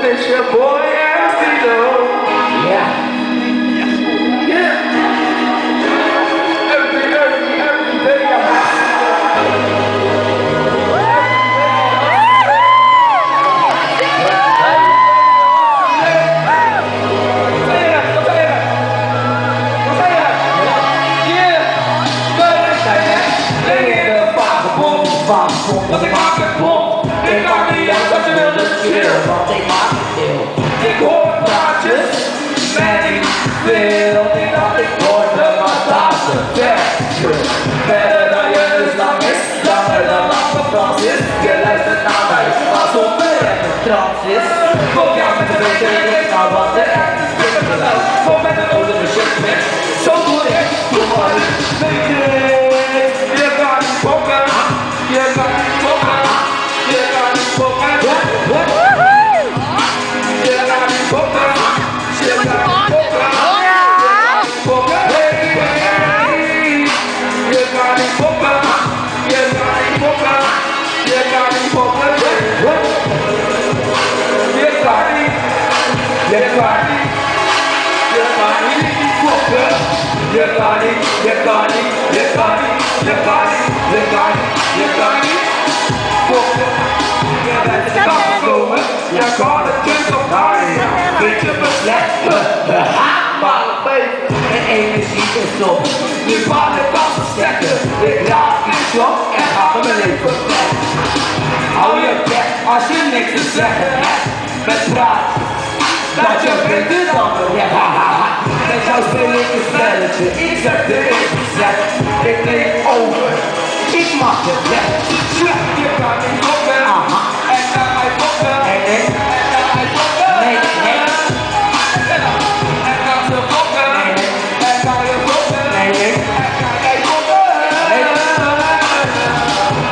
It's your boy Astino. Yeah. Every day I'm better dan je dus lang is, langer dan lang van Frans is. Je luistert naar mij, alsof het echt een trans is. Kom jou met een beetje licht naar wat er echt is. Dit is geluid, kom met een ode de shit mix. Zo doe ik, doe maar niet. Weet je, je kan niet fokken. Je kan niet fokken. Je kan niet fokken. Je kan niet fokken. Je kan niet fokken. Je kan niet fokken. Je kan het kind op mij, weet je me slecht, maar en energie is op. Nu van de kast stekken, ik raak iets op en ga mijn leven weg. Hou je bek als je niks te zeggen hebt, met praat, dat je beter dan me hebt. Met jou speel ik een spelletje, ik zeg de eerste zet, ik neem over, ik mag het weg. Je kan niet fokken, en dan mij fokken, en dan mij fokken, en dan ze fokken, en dan je fokken, en dan jij fokken.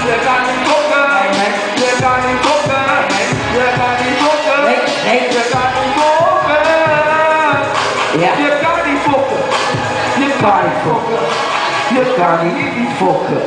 Je kan niet fokken, je kan niet fokken, je kan niet fokken, je kan niet fokken. Je kan niet fokken, je kan niet fokken, je kan niet fokken.